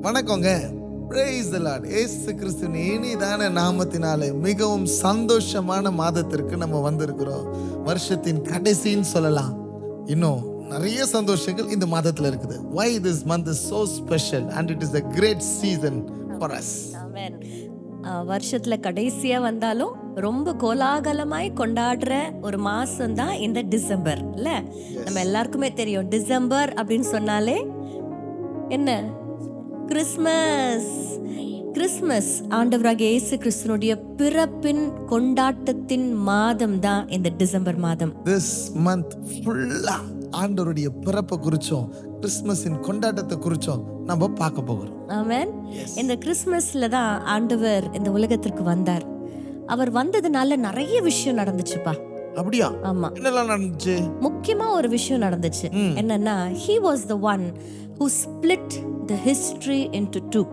வணக்கங்க. Praise the Lord. இயேசு கிறிஸ்துவின் இனிதான நாமத்தினாலே மிகவும் சந்தோஷமான மாதத்திற்கு நம்ம வந்திருக்கிறோம். வருஷத்தின் கடைசின்னு சொல்லலாம். இன்னும் நிறைய சந்தோஷங்கள் இந்த மாதத்துல இருக்குது. Why this month is so special and it is a great season for us. ஆமென். வருஷத்துல கடைசியா வந்தாலும் ரொம்ப கோலாகலமாய் கொண்டாடுற ஒரு மாசம் தான் இந்த டிசம்பர் இல்ல. நம்ம எல்லாருக்குமே தெரியும் டிசம்பர் அப்படின்னு சொன்னாலே என்ன, கிறிஸ்மஸ். கிறிஸ்மஸ் ஆண்டவராகிய இயேசு கிறிஸ்துனுடைய பிறப்பின் கொண்டாட்டத்தின் மாதம் தான் இந்த டிசம்பர் மாதம். This month ஃபுல்லா ஆண்டவருடைய பிறப்பை குறிச்சும் கிறிஸ்மஸின் கொண்டாட்டத்தை குறிச்சும் நம்ம பார்க்க போகிறோம். ஆமென். இந்த கிறிஸ்மஸ்ல தான் ஆண்டவர் இந்த உலகத்திற்கு வந்தார். அவர் வந்ததுனால நிறைய விஷயம் நடந்துச்சுப்பா. அப்படியா? ஆமா, என்னெல்லாம் நடந்துச்சு? முக்கியமா ஒரு விஷயம் நடந்துச்சு. என்னன்னா, he was the one who split the history into two.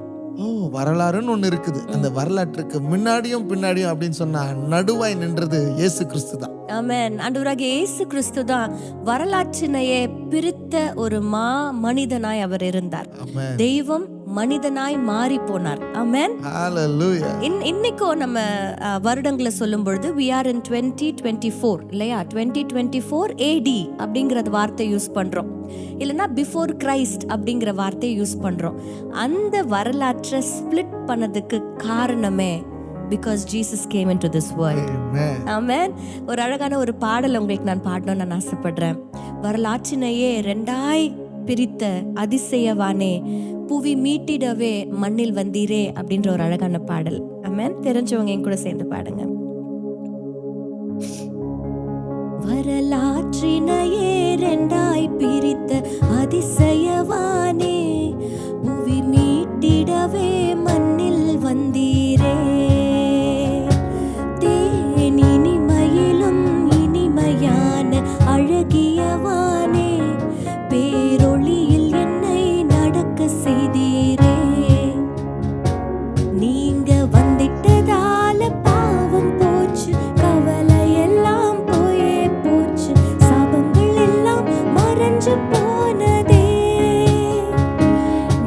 வரலாறுன்னு ஒண்ணு இருக்குது. அந்த வரலாற்றுக்கு முன்னாடியும் பின்னாடியும் அப்படின்னு சொன்னா நடுவாய் நின்றது இயேசு கிறிஸ்து தான். ஆமென். ஆண்டவராகிய இயேசு கிறிஸ்து தான் வரலாற்றினையே பிரித்த ஒரு மனிதனாய் அவர் இருந்தார். தெய்வம் மனிதனாய் மாறி போனார். ஆமென். ஹalleluya. இன்னைக்கும் நம்ம வருடங்களை சொல்லும் பொழுது we are in 2024 இல்லையா? 2024 AD அப்படிங்கிற வார்த்தை யூஸ் பண்றோம், இல்லைன்னா பிஃபோர் கிரைஸ்ட் அப்படிங்கிற வார்த்தையை யூஸ் பண்றோம். அந்த வரலாற்றை ஸ்பிளிட் பண்ணதுக்கு காரணமே because Jesus came into this world. Amen. ஒரு அழகான ஒரு பாடல் உங்களுக்கு நான் பாடணும்னு நான் ஆசைப்படுறேன். வரலாற்றினையே ரெண்டாய் பிரித்த அதிசயவானே, புவி மீட்டிடவே மண்ணில் வந்தீரே அப்படின்ற ஒரு அழகான பாடல். ஆமென். தெரிஞ்சவங்க என் கூட சேர்ந்து பாடுங்க. வரலாற்றினையே ரெண்டாய் பிரித்த அதிசயவானே, புவி மீட்டிடவே மண்ணில் வந்தீரே. இனிமையிலும் இனிமையான அழகியவானே, பேரொளியில் என்னை நடக்க செய்தீரே. நீங்க வந்திட்டதால பாவம் போச்சு, கவலை எல்லாம் போயே போச்சு, சாபங்கள் எல்லாம் மறைஞ்சு போனதே.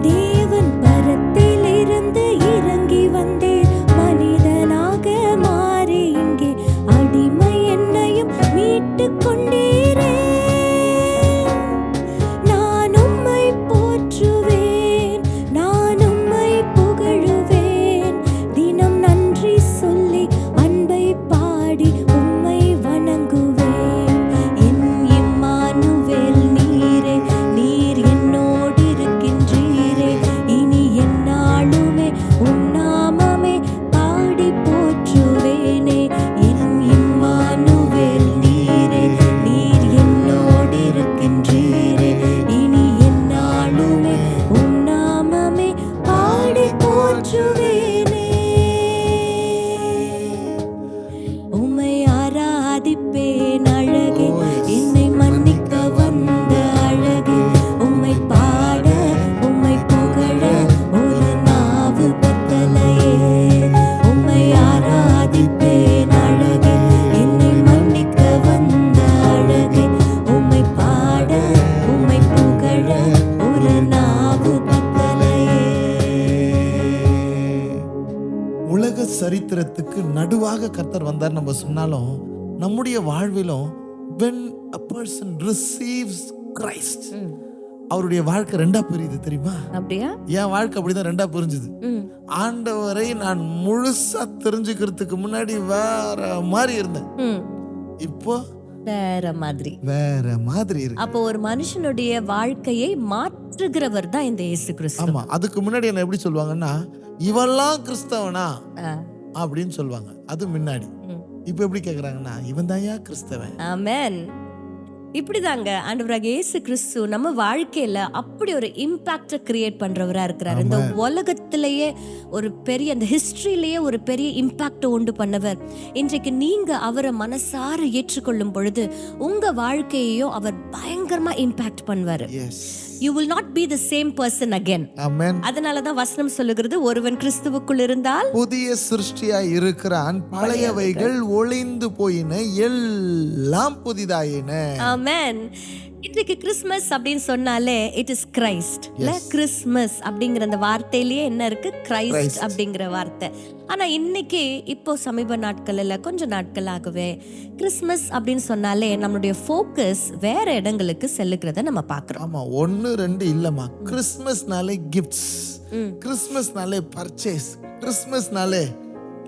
தேவன் பரத்தில் இருந்து இறங்கி வந்தேன், மனிதனாக மாறி இங்கே அடிமை என்னையும் மீட்டு கொண்டீரே. நான் உம்மை போற்றுவேன், நான் உம்மை புகழுவேன், தினம் நன்றி சொல்லி அன்பை பாடி உம்மை வணங்குவேன். என் இம்மானுவேல் நீரே, நீர் என்னோடு இருக்கின்றீரே, இனி எந்நாளுமே உம் நாமமே பாடி போற்றுவேனே. என் இம்மானுவேல் நீரே, நீர் என்னோடு இருக்கின்றீரே, இனி எந்நாளுமே உம் நாமமே பாடி போற்றுவேனே. உம்மை ஆராதிப்பேன் அழகே, என்னை மன்னிக்க வந்த அழகே, உம்மை பாட உம்மை புகழ ஒரு நாவு பத்தலையே. உம்மை ஆராதிப்பேன் அழகே, என்னை மன்னிக்க வந்த அழகே, உம்மை பாட உம்மை புகழ ஒரு நாவு பத்தலையே. உலக சரித்திரத்துக்கு நடுவாக கர்த்தர் வந்தார் நம்ம சொன்னாலும், நம்முடைய வாழ்விலும் when a person receives Christ, அவருடைய வாழ்க்கை ரெண்டா பிரியுது தெரியுமா? அப்படியா? என் வாழ்க்கை அப்படிதான் ரெண்டா பிரிஞ்சுது. ஆண்டவரை நான் முழுசா தெரிஞ்சுக்கிறதுக்கு முன்னாடி வேற மாதிரி இருந்தேன், இப்போ வேற மாதிரி இருக்கு. அப்போ ஒரு மனுஷனுடைய வாழ்க்கையை மாற்றுகிறவர் தான் இந்த இயேசு கிறிஸ்து. ஆமா, அதுக்கு முன்னாடி என்ன எப்படி சொல்லுவாங்கன்னா, இவெல்லாம் கிறிஸ்தவனா அப்படின்னு சொல்லுவாங்க. அது முன்னாடி. இப்ப எப்படி கேக்குறாங்கன்னா, இவன் தான்யா கிறிஸ்தவன். ஆமென். இப்படிதாங்க ஆண்டவராகிய இயேசு கிறிஸ்து நம்ம வாழ்க்கையில அப்படி ஒரு இம்பாக்ட கிரியேட் பண்றவரா இருக்கிறார். இந்த உலகத்திலேயே ஒரு பெரிய, அந்த ஹிஸ்டரியிலேயே ஒரு பெரிய இம்பாக்ட உண்டு பண்ணவர். இன்றைக்கு நீங்க அவரை மனசார ஏற்றுக்கொள்ளும் பொழுது உங்க வாழ்க்கையையும் அவர் பயங்கரமா இம்பாக்ட் பண்ணுவாரு. You will not be the same person again. Amen. அதனாலதான் வசனம் சொல்லுகிறது, ஒருவன் கிறிஸ்துவுக்குள் இருந்தால் புதிய சிருஷ்டியாய் இருக்கிறான், பழையவைகள் ஒளிந்து போயின, எல்லாம் புதிதாயின. ஆமென். இன்றைக்கு கிறிஸ்மஸ் அப்படின்னு சொன்னாலே இட் இஸ் கிரைஸ்ட் இல்ல, கிறிஸ்மஸ் அப்படிங்கிற அந்த வார்த்தையிலேயே என்ன இருக்கு, கிரைஸ்ட் அப்படிங்கிற வார்த்தை. ஆனா இன்னைக்கு இப்போ சமீப நாட்கள் இல்ல, கொஞ்ச நாட்கள் ஆகவே கிறிஸ்மஸ் அப்படின்னு சொன்னாலே நம்மளுடைய ஃபோக்கஸ் வேற இடங்களுக்கு செல்லுகிறத நம்ம பாக்குறோம். ஆமா, 1 2 இல்லம்மா. கிறிஸ்மஸ்னாலே கிஃப்ட்ஸ், கிறிஸ்மஸ்னாலே பர்ச்சேஸ், கிறிஸ்மஸ்னாலே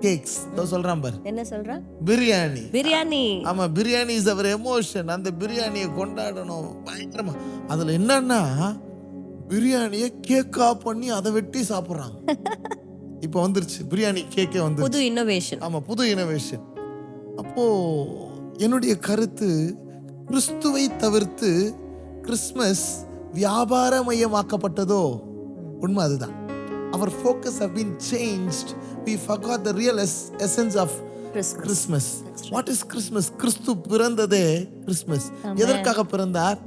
கேக்ஸ். சொல்றான் பாரு, என்ன சொல்றான், பிரியாணி. பிரியாணி. ஆமா, பிரியாணி இஸ் அவர் எமோஷன். அந்த பிரியாணியை கொண்டாடணும் பயங்கரமா. அதுல என்னன்னா பிரியாணியை கேக்கா பண்ணி அதை வெட்டி சாப்பிடுறாங்க. இப்ப வந்துருச்சு பிரியாணி கேக்கே வந்து புது இன்னோவேஷன். ஆமா, புது இனோவேஷன். அப்போ என்னுடைய கருத்து, கிறிஸ்துவை தவிர்த்து கிறிஸ்மஸ் வியாபார மையமாக்கப்பட்டதோ உண்மை அதுதான். Our focus have been changed. We forgot the real essence of Christmas. What is Christmas? கிறிஸ்து பிறந்ததே கிறிஸ்மஸ். எதற்காக பிறந்தார்?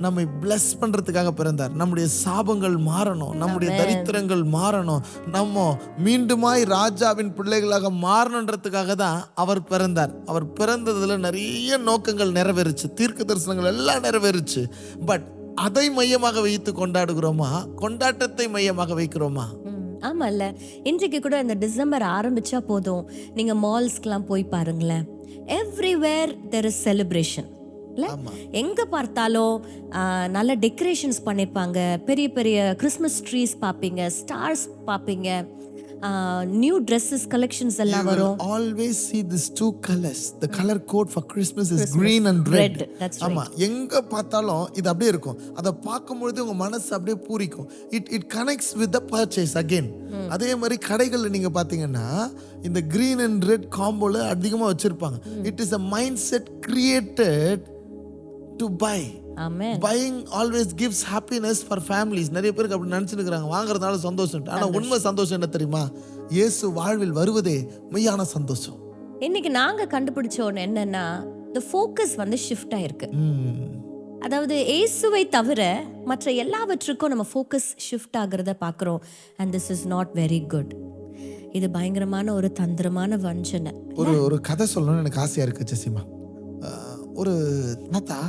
நம்மை பிளஸ் பண்றதுக்காக பிறந்தார். நம்முடைய சாபங்கள் மாறணும், நம்முடைய தரித்திரங்கள் மாறணும், நம்ம மீண்டுமாய் ராஜாவின் பிள்ளைகளாக மாறணுன்றதுக்காக தான் அவர் பிறந்தார். அவர் பிறந்ததுல நிறைய நோக்கங்கள் நிறைவேறுச்சு, தீர்க்க தரிசனங்கள் எல்லாம் நிறைவேறுச்சு. பட் அதை மையமாக வைத்து கொண்டாடுகிறோமா, கொண்டாட்டத்தை மையமாக வைக்கிறோமா? ஆமால்ல, இன்றைக்கு கூட இந்த டிசம்பர் ஆரம்பிச்சா போதும், நீங்க மால்ஸ்க்குலாம் போய் பாருங்களேன், எவ்ரிவேர் தேர் இஸ் செலிப்ரேஷன். எங்க பார்த்தாலும் நல்ல டெக்கரேஷன்ஸ் பண்ணிருப்பாங்க, பெரிய பெரிய கிறிஸ்மஸ் ட்ரீஸ் பாப்பீங்க, ஸ்டார்ஸ் பாப்பீங்க, நியூ dresses collections எல்லாம் வரும். Always see these two colors. The color code for Christmas is green and red. ஆமா, எங்க பார்த்தாலும் இது அப்படியே இருக்கும். அதை பார்க்கும்பொழுது உங்க மனசு அப்படியே பூரிக்கும். It connects with the purchase again. அதே மாதிரி கடைகள்ல நீங்க பாத்தீங்கன்னா இந்த green and red காம்போல அதிகமா வச்சிருப்பாங்க. It is a mindset created to buy. Amen. Buying always gives happiness for families. நிறைய பேருக்கு அப்படி நினைச்சுக்கிறாங்க, வாங்குறதுனால சந்தோஷம். ஆனா உண்மை சந்தோஷம் என்ன தெரியுமா? இயேசு வாழ்வில் வருவதே மெய்யான சந்தோஷம். இன்னைக்கு நாங்க கண்டுபிடிச்ச ஒன்று என்னன்னா, the focus வந்து ஷிஃப்ட் ஆயிருக்கு. அதாவது இயேசுவை தவிர மற்ற எல்லாவற்றுக்கும் நம்ம ஃபோக்கஸ் ஷிஃப்ட் ஆகுறத பார்க்குறோம். And this is not very good. இது பயங்கரமான ஒரு தந்திரமான வஞ்சனை. ஒரு கதை சொல்லணும்னு எனக்கு ஆசையா இருக்கு ஜெசிமா. ஒரு தாத்தா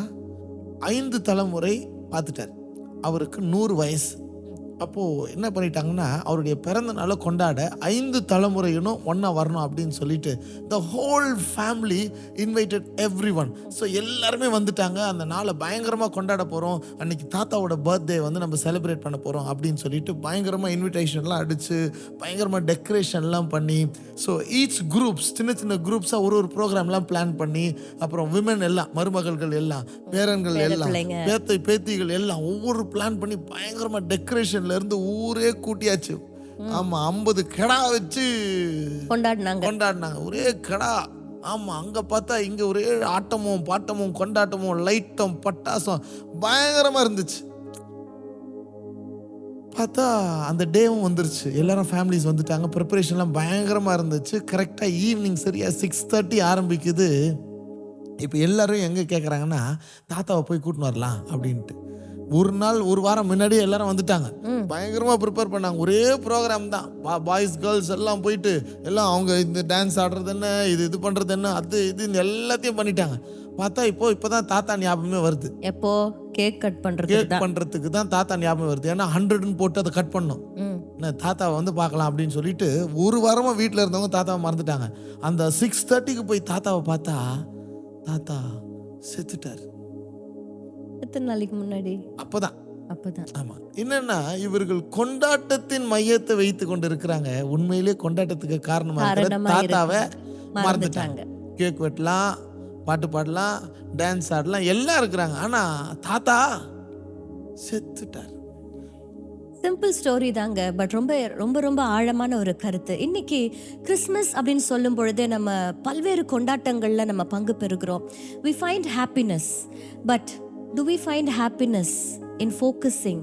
5 தலைமுறை பார்த்துட்டார். அவருக்கு 100 வயசு. அப்போது என்ன பண்ணிட்டாங்கன்னா, அவருடைய பிறந்த நாளை கொண்டாட 5 தலைமுறையினும் ஒன்றா வரணும் அப்படின்னு சொல்லிட்டு the whole family invited every one. So எல்லாருமே வந்துட்டாங்க. அந்த நாளை பயங்கரமாக கொண்டாட போகிறோம், அன்னைக்கு தாத்தாவோட பர்த்டே வந்து நம்ம செலிப்ரேட் பண்ண போகிறோம் அப்படின்னு சொல்லிட்டு பயங்கரமாக இன்விடேஷன்லாம் அடித்து பயங்கரமாக டெக்கரேஷன்லாம் பண்ணி, ஸோ ஈச் குரூப்ஸ் சின்ன சின்ன குரூப்ஸாக ஒரு ப்ரோக்ராம்லாம் பிளான் பண்ணி, அப்புறம் விமன் எல்லாம், மருமகள்கள் எல்லாம், பேரன்கள் எல்லாம், பேத்திகள் எல்லாம் ஒவ்வொரு பிளான் பண்ணி பயங்கரமாக டெக்கரேஷன் இருந்து ஊரே கூட்டியாச்சு. ஆமா, 50 கடா வச்சு கொண்டாடினாங்க. ஒரே கடா. ஆமா, அங்க பார்த்தா இங்க ஒரே ஆட்டமும் பாட்டமும் கொண்டாட்டமும் லைட்டும் பட்டாசும் பயங்கரமா இருந்துச்சு. பார்த்தா அந்த டேவும் வந்துருச்சு, எல்லாரும் ஃபேமிலிஸ் வந்துட்டாங்க, ப்ரிப்பரேஷன்லாம் பயங்கரமா இருந்துச்சு. கரெக்டா ஈவினிங் சரியா 6:30 ஆரம்பிக்குது. இப்போ எல்லாரும் எங்க கேட்குறாங்கன்னா, தாத்தாவை போய் கூட்டின்னு வரலாம் அப்படின்ட்டு. ஒரு வாரம் முன்னாடியே எல்லாரும் வந்துட்டாங்க, பயங்கரமா ப்ரிப்பேர் பண்ணாங்க. ஒரே ப்ரோக்ராம் தான், பாய்ஸ் கேர்ள்ஸ் எல்லாம் போயிட்டு எல்லாம் அவங்க இந்த டான்ஸ் ஆடுறது என்ன, இது பண்றது என்ன, அது இது எல்லாத்தையும் பண்ணிட்டாங்க. பார்த்தா இப்போதான் தாத்தா ஞாபகமே வருது. எப்போ கேக் கட் பண்றதுக்கு தான் தாத்தா ஞாபகம் வருது. ஏன்னா 100ன்னு போட்டு அதை கட் பண்ணோம். தாத்தாவை வந்து பார்க்கலாம் அப்படின்னு சொல்லிட்டு ஒரு வாரமா வீட்டில் இருந்தவங்க தாத்தாவை மறந்துட்டாங்க. அந்த 6:30க்கு போய் தாத்தாவை பார்த்தா தாத்தா செத்துட்டார். எத்தனை நாளைக்கு முன்னாடி? அப்பதான். ஆமா, என்னன்னா இவர்கள் கொண்டாட்டத்தின் மையத்தை வைத்து கொண்டு இருக்கிறாங்க. உண்மையிலே கொண்டாட்டத்துக்கு காரணமாக தாத்தாவை மறந்துட்டாங்க. கேக் வெட்டலாம், பாட்டு பாடலாம், டான்ஸ் ஆடலாம், எல்லாம் இருக்கிறாங்க. ஆனா தாத்தா செத்துட்டார். சிம்பிள் ஸ்டோரி தாங்க, பட் ரொம்ப ரொம்ப ரொம்ப ஆழமான ஒரு கருத்து. இன்னைக்கு கிறிஸ்மஸ் அப்படின்னு சொல்லும் பொழுதே நம்ம பல்வேறு கொண்டாட்டங்கள்ல நம்ம பங்கு பெறுகிறோம். we find happiness, but do we find happiness in focusing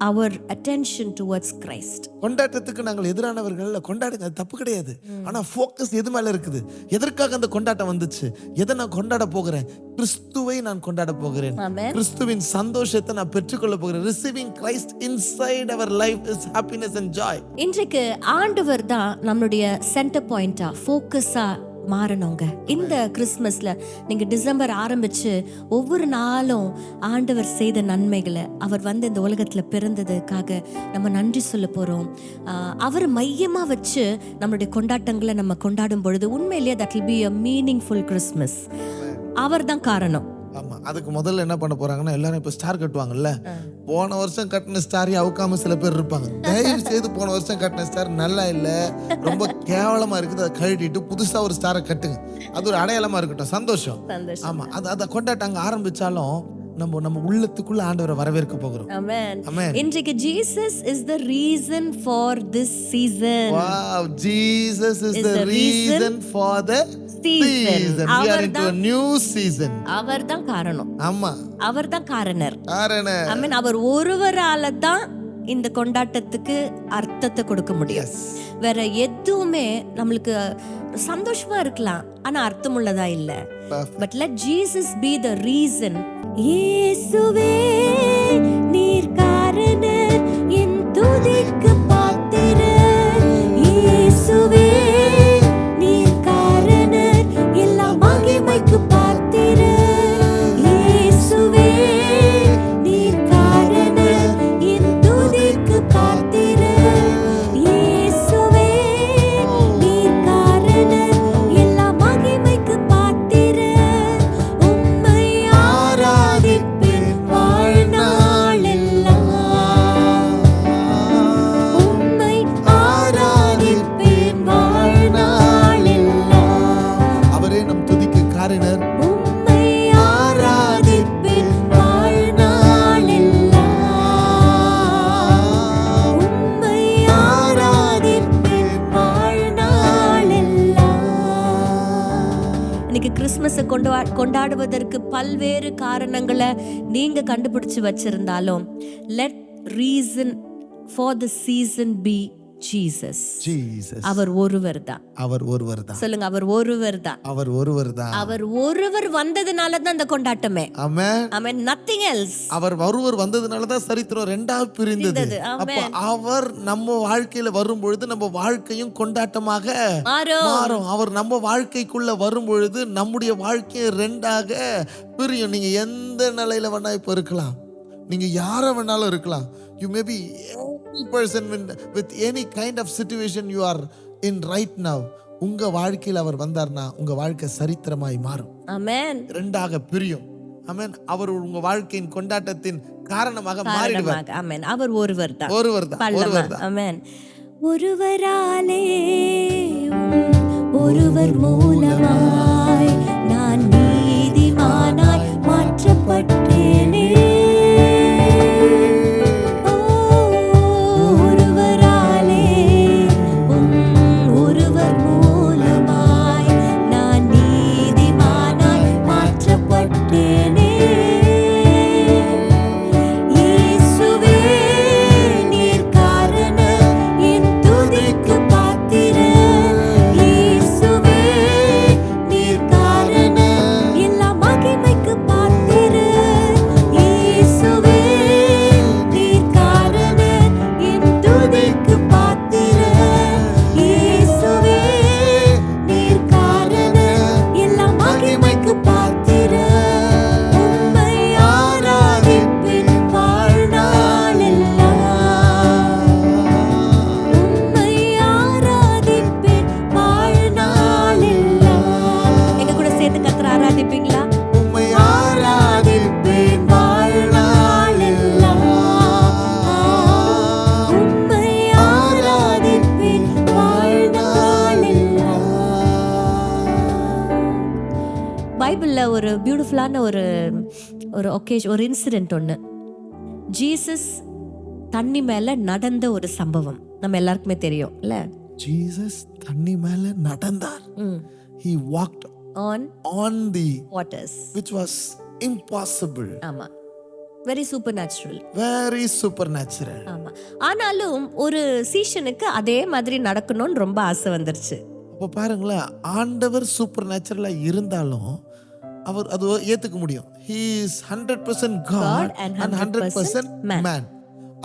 our attention towards Christ? கொண்டாட்டத்துக்கு நாங்கள் எதிரானவர்கள், கொண்டாடுங்க, தப்பு கிடையாது. ஆனா ஃபோக்கஸ் எது மேல இருக்குது? எதற்காக அந்த கொண்டாட்டம் வந்துச்சு? எதை நான் கொண்டாட போகிறேன்? கிறிஸ்துவை நான் கொண்டாட போகிறேன். கிறிஸ்துவின் சந்தோஷத்தை நான் பெற்றுக்கொள்ள போகிறேன். receiving Christ inside our life is happiness and joy. இன்றைக்கு ஆண்டவர் தான் நம்மளுடைய சென்டர் பாயிண்டா, ஃபோக்கஸா மாறணுங்க. இந்த கிறிஸ்மஸ்ல நீங்க டிசம்பர் ஆரம்பிச்சு ஒவ்வொரு நாளும் ஆண்டவர் செய்த நன்மைகளை, அவர் வந்து இந்த உலகத்துல பிறந்ததுக்காக நம்ம நன்றி சொல்ல போறோம். அவர் மையமா வச்சு நம்மளுடைய கொண்டாட்டங்களை நம்ம கொண்டாடும் பொழுது உண்மையிலேயே that will be a meaningful Christmas. அவர் தான் காரணம். ஆமா, அதுக்கு முதல்ல என்ன பண்ண போறாங்கன்னா, எல்லாரும் இப்ப ஸ்டார் கட்டுவாங்கல்ல, போன வருஷம் கட்டின ஸ்டாரையும் அவுக்காம சில பேர் இருப்பாங்க. தயவு செய்து போன வருஷம் கட்டின ஸ்டார் நல்லா இல்ல, ரொம்ப கேவலமா இருக்குது, அதை கழட்டிட்டு புதுசா ஒரு ஸ்டாரை கட்டுங்க. அது ஒரு அடையாளமா இருக்கட்டும், சந்தோஷம். ஆமா, அதை கொண்டாட்டாங்க ஆரம்பிச்சாலும் நம்ம உள்ளத்துக்குள்ள ஆண்டவரை வரவேற்க போகிறோம். Amen. Amen. இன்றைக்கு Jesus is the reason for this season. Wow, Jesus is the reason for the season. We are into a new season. அவர் தான் காரணம். ஆமா, அவர் தான் காரணர். காரணர். I mean, அவர் ஒருவரால தான் இந்த கொண்டாட்டத்துக்கு அர்த்தத்தை கொடுக்க முடியும். வேற எதுவுமே நம்மளுக்கு சந்தோஷமா இருக்கலாம், ஆனா அர்த்தமுள்ளதா இல்ல. But let Jesus be the reason. இயேசுவே நீர் காரணர், என் துதிக்கு பாத்திரர். இயேசுவே நீர் காரணர், எல்லா மகிமைக்கு பாத்திரர். இயேசுவே நீர் காரணர், என் துதிக்கு பாத்திரர். இயேசுவே நீர் காரணர், எல்லா மகிமைக்கு பாத்திரர். உம்மை ஆராதிப்பேன் வாழ்நாளெல்லாம். உம்மை ஆராதிப்பேன் வாழ்நாளெல்லாம். அவரே நம் துதிக்கு காரணர். உம்மை ஆராதிப்பேன் வாழ்நாளெல்லாம். உம்மை ஆராதிப்பேன் வாழ்நாளெல்லாம். இன்னைக்கு கிறிஸ்மஸை கொண்டாடுவதற்கு பல்வேறு காரணங்களை நீங்க கண்டுபிடிச்சு வச்சிருந்தாலும், let reason for the season be Jesus. Jesus. அவர் ஒருவர் தான். அவர் ஒருவர் தான். சொல்லுங்க, அவர் ஒருவர் தான். அவர் ஒருவர் தான். அவர் ஒருவர் வந்ததுனால தான் இந்த கொண்டாட்டமே. ஆமென். ஆமென். nothing else. அவர் ஒருவர் வந்ததுனால தான் சரித்திரம் ரெண்டா பிரிந்தது. அப்ப அவர் நம்ம வாழ்க்கையில வரும்பொழுது நம்ம வாழ்க்கையும் கொண்டாட்டமாக மாறும். அவர் நம்ம வாழ்க்கைக்குள்ள வரும்பொழுது நம்முடைய வாழ்க்கையை ரெண்டாக பிரியும். நீங்க எந்த நிலையில வேணா இப்ப இருக்கலாம், நீங்க யார வேணாலும் இருக்கலாம். You may be any person with any kind of situation you are in right now. உங்க வாழ்க்கையில் அவர் வந்தார்னா உங்க வாழ்க்கை சரித்திரமாய் மாறும். ஆமென். ரெண்டாக பிரியும். ஆமென். அவர் உங்க வாழ்க்கையின் கொண்டாட்டத்தின் காரணமாக மாறிடுவார். ஆமென். அவர் ஒருவர் தான். ஒருவர் தான். ஒருவர் தான். ஆமென். ஒருவராலே ஒருவர் மூலமாய் நான் நீதிமானாய் மாற்றப்பட்டேனே. ஒருவராலே ஒருவர் மூலமாய் நான் நீதிமானாய் மாற்றப்பட்டேனே. இயேசுவே நீர் காரணர், என் துதிக்கு பாத்திரர். இயேசுவே நீர் காரணர், எல்லா மகிமைக்கு பாத்திரர். இயேசுவே நீர் காரணர், என் துதிக்கு பாத்திரர். இயேசுவே நீர் காரணர், எல்லா மகிமைக்கு பாத்திரர். உம்மை ஆராதிப்பேன் வாழ்நாளெல்லாம். உம்மை ஆராதிப்பேன் வாழ்நாளெல்லாம். எங்க கூட சேர்த்து கர்த்தரை ஆராதிப்பீங்களா? உம்மை ஆராதிப்பேன் வாழ்நாளெல்லாம். உம்மை ஆராதிப்பேன் வாழ்நாளெல்லாம். பைபிள்ல ஒரு பியூட்டிஃபுல்லான ஒரு ஒரு இன்சிடென்ட் ஒன்று. ஜீசஸ் தண்ணி மேல நடந்த ஒரு சம்பவம் நம்ம எல்லாருக்குமே தெரியும் இல்ல? ஜீசஸ் தண்ணி மேல நடந்தார். He walked on on the waters. which was impossible. ஆமா, very super natural. Very supernatural. ஆமா, ஆனாலும் ஒரு சீஷனுக்கு அதே மாதிரி நடக்கணும்னு ரொம்ப ஆசை வந்துருச்சு. அப்போ பாருங்களேன், ஆண்டவர் சூப்பர் நேச்சுரலா இருந்தாலும் அவர் அது ஏத்துக்க முடியும். He is 100% God and 100% man.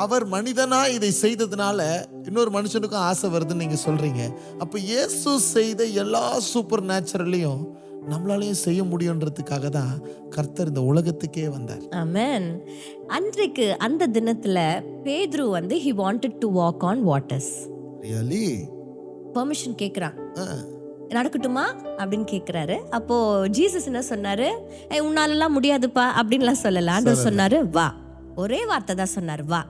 அவர் மனிதனா இதை செய்ததுனால இன்னொரு மனுஷனுக்கும் ஆசை வருதுன்னு நீங்க சொல்றீங்க. அப்ப இயேசு செய்த எல்லா சூப்பர் நேச்சுரலையும் நம்மளாலையும் செய்ய முடியுன்றதுக்காக தான் கர்த்தர் இந்த உலகத்துக்கே வந்தார். ஆமென். அன்றைக்கு அந்த தினத்துல பேதுரு வந்து he wanted to walk on waters. Really? Permission கேக்குறான். நடக்கட்டுமா அப்படின்னு கேக்குறாரு. அப்போ ஜீசஸ் என்ன சொன்னாரு? உன்னாலலாம் முடியாதுப்பா அப்படின்லாம் சொல்லல. ஆண்டவர் சொன்னாரு வா. ஒரே வார்த்தை தான் சொன்னார், வா.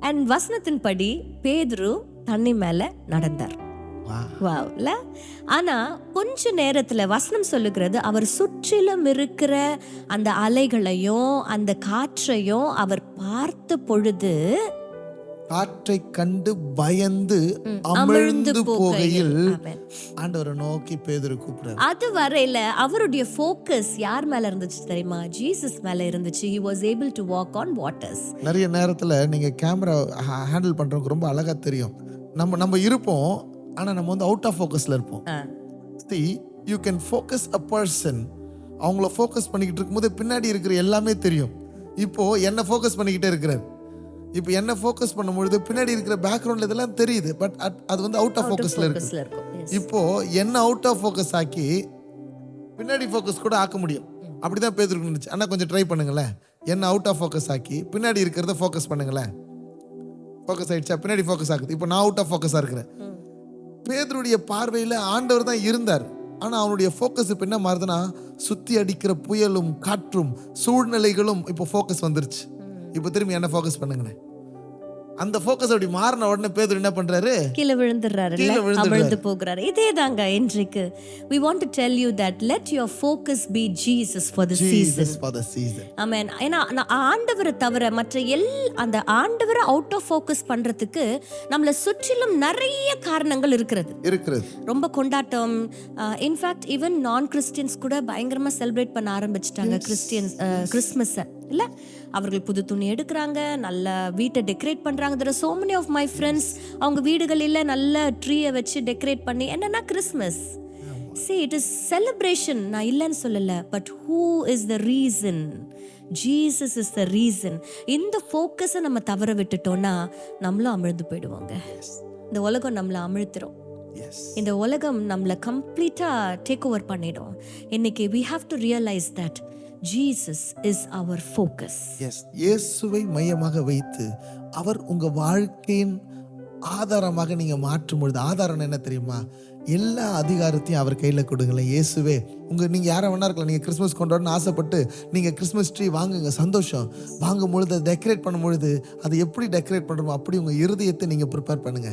அண்ட் வசனத்தின்படி பேதுரு தண்ணி மேல நடந்தார். வாவ்ல. ஆனா கொஞ்ச நேரத்துல வசனம் சொல்லுகிறது, அவர் சுற்றிலும் இருக்கிற அந்த அலைகளையும் அந்த காற்றையும் அவர் பார்த்த பொழுது காற்றை கண்டு பயந்து அமிழ்ந்து போகையில் ஆண்டவரை நோக்கி பேதுரு கூப்பிடுறாரு. அது வரையில அவருடைய ஃபோக்கஸ் யார் மேல இருந்துச்சு தெரியுமா? ஜீசஸ் மேல இருந்துச்சு. he was able to walk on waters. நிறைய நேரத்துல நீங்க கேமரா ஹேண்டில் பண்றவங்க ரொம்ப அழகா தெரியும். நம்ம இருப்போம், ஆனா நம்ம வந்து அவுட் ஆஃப் ஃபோக்கஸ்ல இருப்போம். See, you can focus a person. அவங்கள ஃபோக்கஸ் பண்ணிக்கிட்டு இருக்கும்போது பின்னாடி இருக்கிற எல்லாமே தெரியும். இப்போ என்ன ஃபோக்கஸ் பண்ணிக்கிட்டே இருக்கிறார். இப்போ என்ன ஃபோக்கஸ் பண்ணும்பொழுது பின்னாடி இருக்கிற பேக்ரவுண்ட்ல இதெல்லாம் தெரியுது, பட் அது வந்து அவுட் ஆஃப் ஃபோக்கஸ்ல இருக்கு. இப்போ என்ன அவுட் ஆஃப் ஃபோக்கஸ் ஆக்கி பின்னாடி ஃபோக்கஸ் கூட ஆக்க முடியும். அப்படிதான் பேதுருக்கு இருந்துச்சு. அண்ணா கொஞ்சம் ட்ரை பண்ணுங்களேன். என்ன அவுட் ஆஃப் ஃபோக்கஸ் ஆக்கி பின்னாடி இருக்கிறத ஃபோக்கஸ் பண்ணுங்களேன். ஃபோக்கஸ் ஆயிடுச்சா? பின்னாடி ஃபோக்கஸ் ஆகுது. இப்போ நான் அவுட் ஆஃப் ஃபோக்கஸா இருக்கிறேன். பேதுருடைய பார்வையில ஆண்டவர் தான் இருந்தார். ஆனா அவனுடைய ஃபோக்கஸ் இப்போ என்ன மாறுதுன்னா, சுத்தி அடிக்கிற புயலும் காற்றும் சூழ்நிலைகளும் இப்போ ஃபோக்கஸ் வந்துருச்சு. இப்போ திரும்பி என்ன ஃபோக்கஸ் பண்ணுங்களேன். அந்த ஃபோக்கஸ் அப்படி மாறின உடனே பேதுரு என்ன பண்றாரு? கீழே விழுந்துறாரு, அமிழ்ந்து போகிறாரு. இதேதாங்க இன்றைக்கு we want to tell you that let your focus be Jesus for the season. ஆமென். ஏன்னா ஆண்டவரை தவிர மற்ற அந்த ஆண்டவரை அவுட் ஆஃப் ஃபோக்கஸ் பண்றதுக்கு நம்மள சுற்றிலும் நிறைய காரணங்கள் இருக்கிறது. ரொம்ப கொண்டாட்டம். இன்ஃபேக்ட் ஈவன் நான் கிறிஸ்டியன்ஸ் கூட பயங்கரமா செலிப்ரேட் பண்ண ஆரம்பிச்சிட்டாங்க கிறிஸ்மஸ் இல்ல. அவர்கள் புது துணி எடுக்கிறாங்க, நல்ல வீட்டை டெக்கரேட் பண்றாங்க. there are so many of my friends அவங்க வீடுகளில நல்ல ட்ரீயை வச்சு டெக்கரேட் பண்ணி என்னன்னா Christmas. see it is celebration. நான் இல்லைன்னு சொல்லல, but who is the reason? Jesus is the reason. இந்த ஃபோக்கஸை நம்ம தவற விட்டுட்டோம்னா நம்மளும் அமிழ்ந்து போயிடுவோங்க. இந்த உலகம் நம்மளை அமிழ்த்திரும். இந்த உலகம் நம்மளை கம்ப்ளீட்டா டேக் ஓவர் பண்ணிடும். இன்னைக்கு we have to realize that Jesus is our focus. Yes, இயேசுவை மையமாக வைத்து அவர் உங்க வாழ்க்கையின் ஆதாரமாக நீங்க மாற்றும் பொழுது, ஆதாரம் என்ன தெரியுமா? எல்லா அதிகாரத்தையும் அவர் கையில கொடுங்களேன். இயேசுவே நீங்க யாரை வேணா இருக்கலாம். நீங்க கிறிஸ்மஸ் கொண்டாடணும்னு ஆசைப்பட்டு நீங்க கிறிஸ்மஸ் ட்ரீ வாங்குங்க, சந்தோஷம். வாங்கும் பொழுது டெக்கரேட் பண்ணும் பொழுது அதை எப்படி டெக்கரேட் பண்றோமோ அப்படி உங்க இருதயத்தை நீங்க ப்ரிப்பேர் பண்ணுங்க.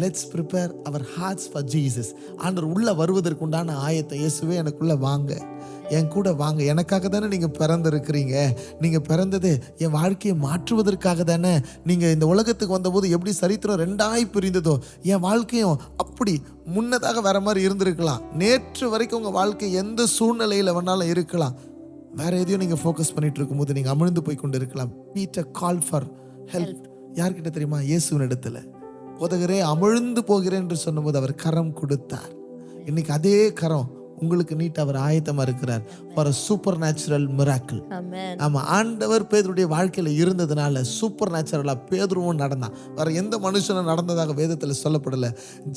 Let's prepare our hearts for Jesus. ஆண்டவர் உள்ள வருவதற்கு உண்டான ஆயத்தம். இயேசுவே எனக்குள்ள வாங்க, என் கூட வாங்க. எனக்காக தானே நீங்க பிறந்திருக்கிறீங்க. நீங்க பிறந்தது என் வாழ்க்கையை மாற்றுவதற்காக தானே. நீங்க இந்த உலகத்துக்கு வந்தபோது எப்படி சரித்திரம் ரெண்டாய் பிரிந்ததோ என் வாழ்க்கையும் அப்படி முன்னதாக வேற மாதிரி இருந்திருக்கலாம். நேற்று வரைக்கும் உங்க வாழ்க்கை எந்த சூழ்நிலையில வேணாலும் இருக்கலாம். வேற எதையும் நீங்க ஃபோக்கஸ் பண்ணிட்டு இருக்கும்போது நீங்க அமிழ்ந்து போய் கொண்டு இருக்கலாம். Peter call for help. யார்கிட்ட தெரியுமா? இயேசுவின் இடத்துல. போதகரே அமிழ்ந்து போகிறேன் என்று சொன்னபோது அவர் கரம் கொடுத்தார். இன்னைக்கு அதே கரம் உங்களுக்கு நீட்ட அவர் ஆயத்தமா இருக்கிறார் ஃபார் சூப்பர் நேச்சுரல் மிராக்கிள். ஆமா, ஆண்டவர் பேதுருடைய வாழ்க்கையில இருந்ததுனால சூப்பர் நேச்சுரலா பேதுருவும் நடந்தான். வேற எந்த மனுஷனும் நடந்ததாக வேதத்துல சொல்லப்படல.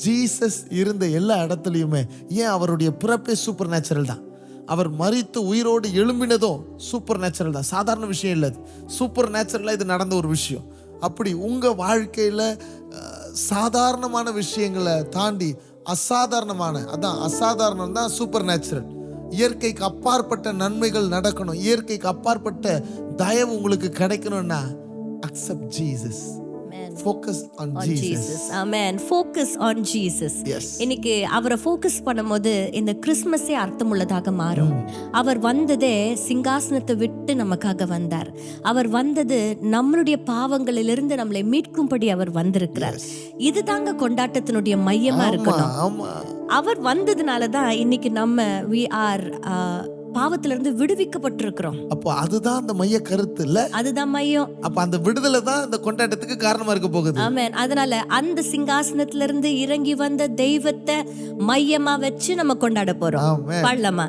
ஜீசஸ் இருந்த எல்லா இடத்துலயுமே ஏன் அவருடைய பிறப்பே சூப்பர் நேச்சுரல் தான். அவர் மரித்து உயிரோடு எழும்பினதும் சூப்பர் நேச்சுரல் தான். சாதாரண விஷயம் இல்லை, சூப்பர் நேச்சுரலா இது நடந்த ஒரு விஷயம். அப்படி உங்க வாழ்க்கையில சாதாரணமான விஷயங்களை தாண்டி அசாதாரணம் தான் சூப்பர் நேச்சுரல். இயற்கைக்கு அப்பாற்பட்ட நன்மைகள் நடக்கணும், இயற்கைக்கு அப்பாற்பட்ட தயவு உங்களுக்கு கிடைக்கணும்னா accept Jesus. Focus on Jesus. Amen. Focus on Jesus. Yes. இன்னைக்கு அவரை ஃபோக்கஸ் பண்ணும்போது இந்த கிறிஸ்மஸே அர்த்தமுள்ளதாக மாறும். அவர் வந்ததே சிங்காசனத்தை விட்டு நமக்காக வந்தார். அவர் வந்தது நம்மளுடைய பாவங்களிலிருந்து நம்மளை மீட்கும்படி அவர் வந்திருக்கிறார். இதுதாங்க கொண்டாட்டத்தினுடைய மையமா இருக்கணும். அவர் வந்ததுனால தான் இன்னைக்கு நம்ம we are பாவத்திலிருந்து விடுவிக்கப்பட்டிருக்கிறோம். அப்போ அதுதான் அந்த மைய கருத்து இல்ல, அதுதான் மையம். அப்ப அந்த விடுதலை தான் இந்த கொண்டாட்டத்துக்கு காரணமா இருக்க போகுது. ஆமென். அதனால அந்த சிங்காசனத்திலிருந்து இறங்கி வந்த தெய்வத்தை மையமா வச்சு நம்ம கொண்டாட போறோம். பாடலாமா?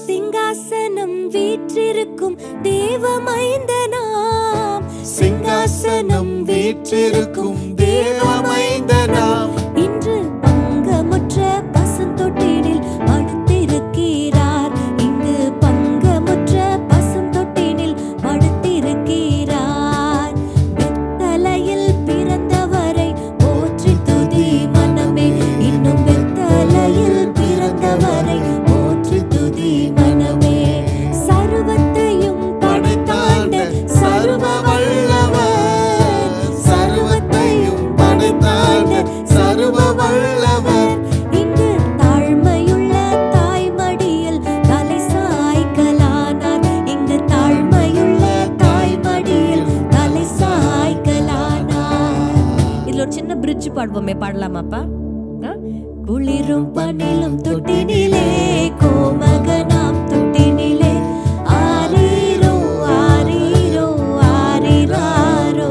சிங்காசனம் வீற்றிருக்கும் தேவ மைந்தனாம், சிங்காசனம் வீற்றிருக்கும் தேவமைந்த நாம். இன்று பங்கமுற்ற பசுந்தொட்டினில் படுத்திருக்கிறார். இங்கு பங்கமுற்ற பசுந்தொட்டினில் படுத்திருக்கிறார். பெத்தலையில் பிறந்தவரை போற்றி துதி மனமே. இன்னும் பெத்தலையில் பிறந்தவரை போற்றி துதி மனமே. சர்வத்தையும் படைத்தாண்ட சர்வ வல்லவர், சர்வத்தையும் படைத்தாண்ட சர்வ வல்லவர். இங்கு தாழ்மையுள்ள தாய்மடியில் தலை சாய்க்கலானார். இங்கு தாழ்மையுள்ள தாய்மடியில் தலை சாய்க்கலானார். இதுல ஒரு சின்ன பிரிட்ஜ் பாடுவோமே, பாடலாமாப்பா? குளிரும் பனிலும் தொட்டினிலே கோமகனாம் தொட்டினிலே ஆரீரோ ஆரீரோ ஆரிராரோ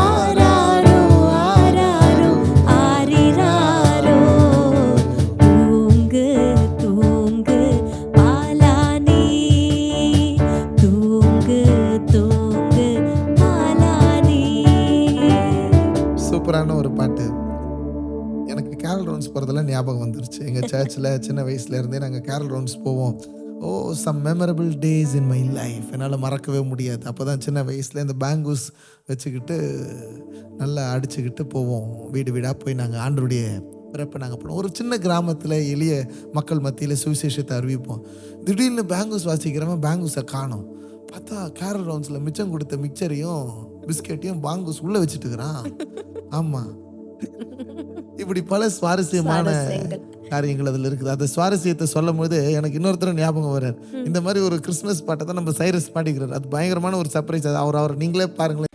ஆராரோ ஆராரோ ஆரிராரோ. தூங்கு தூங்கு பாலானி, தூங்கு தூங்கு பாலானி. சூப்பரான ஒரு பாட்டு. எனக்கு கேரல் ரவுண்ட்ஸ் போகிறதெல்லாம் ஞாபகம் வந்துருச்சு. எங்கள் சர்ச்சில் சின்ன வயசுலேருந்தே நாங்கள் கேரல் ரவுண்ட்ஸ் போவோம். Some memorable days in my life என்னால் மறக்கவே முடியாது. அப்போ தான் சின்ன வயசில் இந்த பேங்கூஸ் வச்சுக்கிட்டு நல்லா அடிச்சுக்கிட்டு போவோம். வீடு வீடாக போய் நாங்கள் ஆண்டருடைய பிறப்பை நாங்கள் பண்ணுவோம். ஒரு சின்ன கிராமத்தில் எளிய மக்கள் மத்தியில் சுவிசேஷத்தை அறிவிப்போம். திடீர்னு பேங்கூஸ் வாசிக்கிறவன் பேங்கூஸை காணோம். பார்த்தா கேரல் ரவுண்ட்ஸில் மிச்சம் கொடுத்த மிக்சரையும் பிஸ்கெட்டையும் பேங்கூஸ் உள்ளே வச்சுட்டு இருக்கிறான். ஆமாம், இப்படி பல சுவாரஸ்யமான காரியங்கள் அதில் இருக்குது. அந்த சுவாரஸ்யத்தை சொல்லும் போது எனக்கு இன்னொருத்தர் ஞாபகம் வர்றார். இந்த மாதிரி ஒரு கிறிஸ்மஸ் பாட்டை தான் நம்ம சைரஸ் பாடிக்கிறார். அது பயங்கரமான ஒரு சர்ப்ரைஸ். அது அவர் நீங்களே பாருங்களேன்.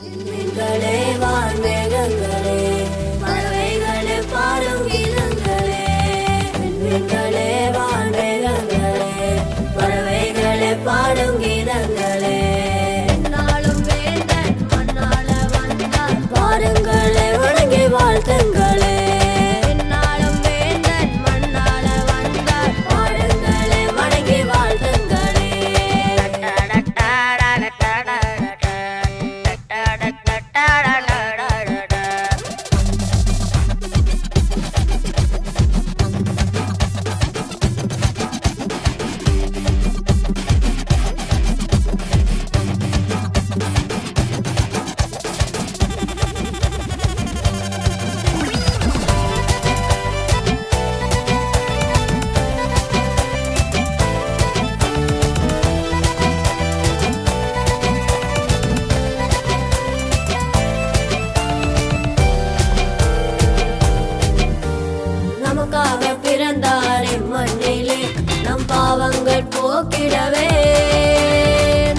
போக்கிடவே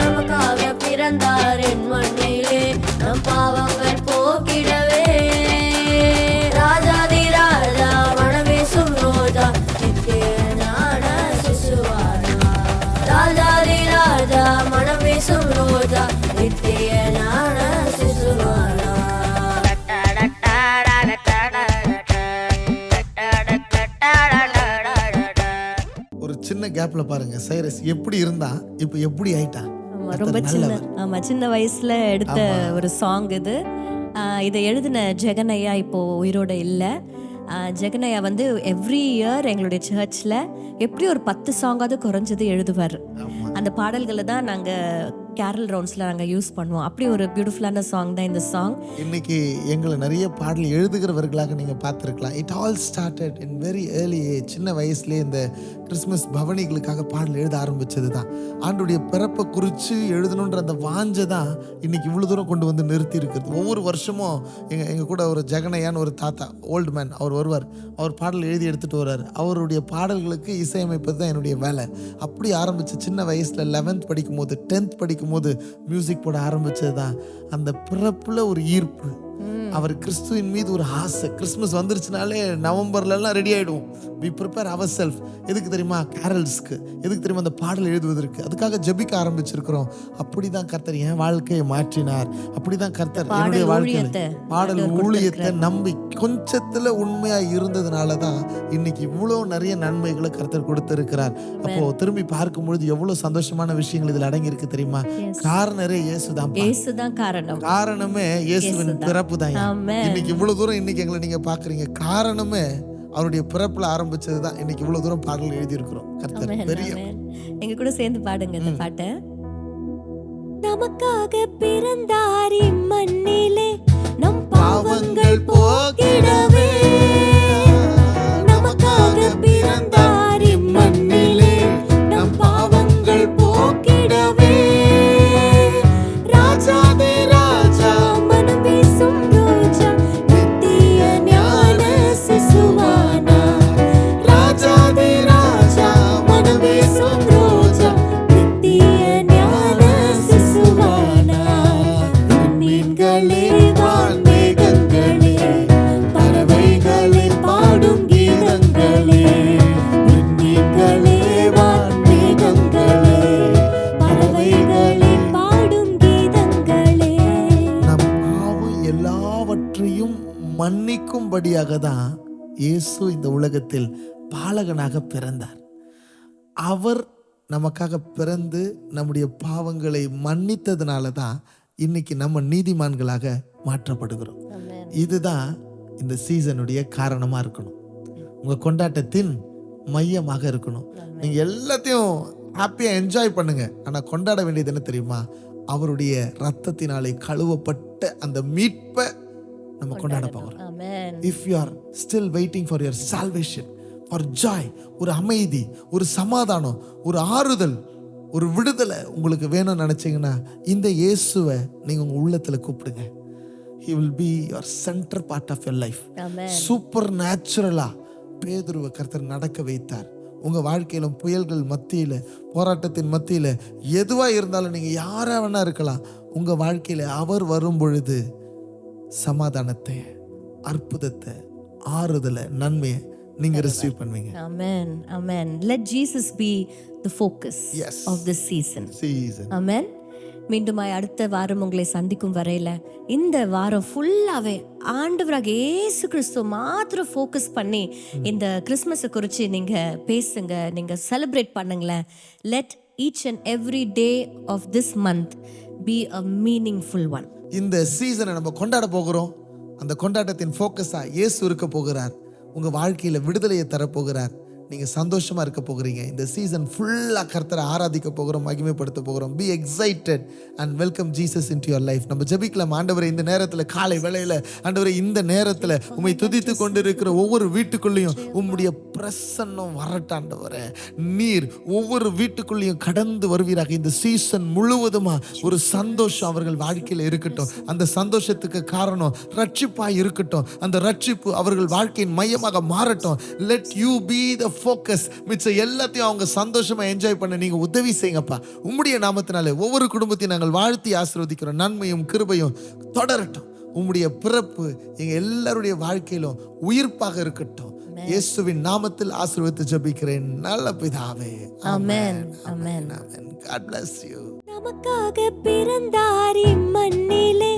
நமக்காக பிறந்தார் என் மண்ணிலே, நம் பாவங்கள் போக்கிடவே. ராஜாதி ராஜா மணமேசும் ரோஜா நித்திய ஞான சிசுவானா. ராஜாதி ராஜா மணமேசும் ரோஜா நித்திய ஞான சிசுவானா. சின்ன கேப்ல பாருங்க சைரஸ் எப்படி இருந்தா இப்போ எப்படி ஆயிட்டான். ரொம்ப சின்ன வயசுல எடுத்த ஒரு சாங் இது. இதை எழுதின ஜெகனையா இப்போ உயிரோட இல்லை. ஜெகனையா வந்து எவ்ரி இயர் எங்களுடைய சர்ச்சில் எப்படி ஒரு 10 சாங்காவது குறைஞ்சது எழுதுவார். அந்த பாடல்களை தான் நாங்கள் கேரல் ரவுண்ட்ஸில் நாங்கள் யூஸ் பண்ணுவோம். அப்படி ஒரு பியூட்டிஃபுல்லான சாங் தான் இந்த சாங். இன்னைக்கு எங்களை நிறைய பாடல் எழுதுகிறவர்களாக நீங்கள் பார்த்துருக்கலாம். It all started in very early age. சின்ன வயசுலேயே இந்த கிறிஸ்மஸ் பவனிகளுக்காக பாடல் எழுத ஆரம்பித்தது தான். ஆண்டுடைய பிறப்பை குறித்து எழுதணுன்ற அந்த வாஞ்சை தான் இன்னைக்கு இவ்வளோ தூரம் கொண்டு வந்து நிறுத்தி இருக்கிறது. ஒவ்வொரு வருஷமும் எங்கள் கூட ஒரு ஜெகனையான்னு ஒரு தாத்தா, ஓல்டு மேன், அவர் வருவார். அவர் பாடல் எழுதி எடுத்துகிட்டு வர்றார். அவருடைய பாடல்களுக்கு இசையமைப்பது தான் என்னுடைய வேலை. அப்படி ஆரம்பித்து சின்ன வயசில் 11th படிக்கும் போது 10th படிக்கும் போது மியூசிக் போட ஆரம்பித்தது தான். அந்த பிறப்பில் ஒரு ஈர்ப்பு, அவர் கிறிஸ்துவின் மீது ஒரு ஆசை. கிறிஸ்மஸ் வந்துருச்சுனாலே நவம்பர்ல எல்லாம் ரெடி ஆயிடுவோம். we prepare ourselves. எதுக்கு தெரியுமா? கேரல்ஸ்க்கு. எதுக்கு தெரியுமா? அந்த பாடல் எழுதுவதற்கு. அதுக்காக ஜெபிக்க ஆரம்பிச்சிருக்கிறோம். அப்படிதான் கர்த்தர் என் வாழ்க்கையை மாற்றினார். அப்படிதான் கர்த்தர் என்னுடைய வாழ்க்கையில பாடல் ஊழியத்தை நம்பி கொஞ்சத்துல உண்மையா இருந்ததுனால தான் இன்னைக்கு இவ்வளோ நிறைய நன்மைகளை கர்த்தர் கொடுத்திருக்கிறார். அப்போ திரும்பி பார்க்கும் பொழுது எவ்வளவு சந்தோஷமான விஷயங்கள் இதுல அடங்கி இருக்கு தெரியுமா? காரணரே இயேசுதான். இயேசுதான் காரணம். காரணமே இயேசுவின் பிறப்பு தான். இன்னைக்கு இவ்வளவு தூரம் இன்னைக்கு எங்களை நீங்க பாக்குறீங்க. காரணமே அவருடைய பிறப்புல ஆரம்பிச்சது தான். இன்னைக்கு இவ்வளவு தூரம் பாடல் எழுதி இருக்கிறோம். கர்த்தர் பெரிய. எங்க கூட சேர்ந்து பாடுங்க இந்த பாட்டை. நமக்காக பிறந்தார் இம்மண்ணிலே நம் பாவங்கள் போக்கிடவே. நமக்காக பிறந்தார் இம்மண்ணிலே நம் பாவங்கள் போக்கிடவே. ராஜாதே ராஜா மனம் வீசும் ரோஜா நித்திய ஞான சிசுவானா. ராஜாதே ராஜா மனம் வீசும் ரோஜா நித்திய ஞான சிசுவானா. விண்மீன்களே வான்மேகங்களே பறவைகளே பாடும் கீதங்களே. விண்மீன்களே வான்மேகங்களே பறவைகளே பாடும் கீதங்களே. நம் பாவம் எல்லாவற்றையும் மன்னிக்கும்படியாக தான் இயேசு இந்த உலகத்தில் பாலகனாக பிறந்தார். அவர் நமக்காக பிறந்து நம்முடைய பாவங்களை மன்னித்ததுனால தான் இன்னைக்கு நம்ம நீதிமான்களாக மாற்றப்படுகிறோம். இதுதான் இந்த சீசனுடைய காரணமா இருக்கணும். உங்க கொண்டாட்டத்தின் மையமாக இருக்கணும். நீங்க எல்லாத்தையும் ஹாப்பியா என்ஜாய் பண்ணுங்க. ஆனா கொண்டாட வேண்டியது என்ன தெரியுமா? அவருடைய ரத்தத்தினாலே கழுவப்பட்ட அந்த மீட்பை நம்ம கொண்டாட போகிறோம். If you are still waiting for your salvation, for joy, ஒரு அமைதி, ஒரு சமாதானம், ஒரு ஆறுதல், ஒரு விடுதலை உங்களுக்கு வேணும்னு நினைச்சீங்கன்னா இந்த இயேசுவை நீங்க உங்க உள்ளத்துல கூப்பிடுங்க. He will be your center part of your life. Super நேச்சுரலா பேதுருவை கர்த்தர் நடக்க வைத்தார். உங்க வாழ்க்கையிலும் புயல்கள் மத்தியில, போராட்டத்தின் மத்தியில, எதுவா இருந்தாலும் நீங்க யாரா வேணா இருக்கலாம். உங்க வாழ்க்கையில அவர் வரும் பொழுது சமாதானத்தை, அற்புதத்தை, ஆறுதலை, நன்மையை நீங்க ரிசீவ் பண்ணுவீங்க. Amen. Amen. Let Jesus be the focus of this season. Amen. மீண்டுமாய் அடுத்த வாரம் உங்களை சந்திக்கும் வரையில இந்த வாரம் ஃபுல்லாவே ஆண்டவராக இயேசு கிறிஸ்து மாத்திரம் ஃபோக்கஸ் பண்ணி இந்த கிறிஸ்மஸை குறித்து நீங்க பேசுங்க, நீங்க செலிப்ரேட் பண்ணுங்களேன். Let each and every day of this month be a meaningful one. இந்த சீசனை நம்ம கொண்டாட போகிறோம். அந்த கொண்டாட்டத்தின் ஃபோக்கஸா இயேசு இருக்க போகிறார். உங்க வாழ்க்கையில விடுதலையை தரப்போகிறார். நீங்க சந்தோஷமா இருக்க போகிறீங்க. இந்த சீசன் ஃபுல்லா கர்த்தரை ஆராதிக்க போகிறோம், மகிமைப்படுத்த போகிறோம். Be excited and welcome Jesus into your life. நம்ம ஜெபிக்கலாம். ஆண்டவரே, இந்த நேரத்துல காலை வேளையில ஆண்டவரே, இந்த நேரத்துல உம்மை துதித்து கொண்டிருக்கிற ஒவ்வொரு வீட்டுக்குள்ளேயும் உம்முடைய பிரசன்னம் வரட்டும் ஆண்டவரே. நீர் ஒவ்வொரு வீட்டுக்குள்ளேயும் கடந்து வருவீராக. இந்த சீசன் முழுவதுமா ஒரு சந்தோஷம் அவர்கள் வாழ்க்கையில இருக்கட்டும். அந்த சந்தோஷத்துக்கு காரணம் ரட்சிப்பாய் இருக்கட்டும். அந்த ரட்சிப்பு அவர்கள் வாழ்க்கையின் மையமாக மாறட்டும். Let you be the focus. மிச்சம் எல்லாத்தையும் அவங்க சந்தோஷமா என்ஜாய் பண்ண நீங்க உதவி செய்யுங்கப்பா. உம்முடைய நாமத்தினாலே ஒவ்வொரு குடும்பத்தையும் நாங்கள் வாழ்த்தி ஆசீர்வதிக்கிறோம். நன்மையும் கிருபையும் தொடரட்டும். உம்முடைய பிறப்பு எங்க எல்லாருடைய வாழ்க்கையிலும் உயிர்ப்பாக இருக்கட்டும். இயேசுவின் நாமத்தில் ஆசீர்வதித்து ஜெபிக்கிறேன் நல்ல பிதாவே. ஆமென். ஆமென். ஆமென். God bless you. நமக்காக பிறந்தார் இம்மண்ணிலே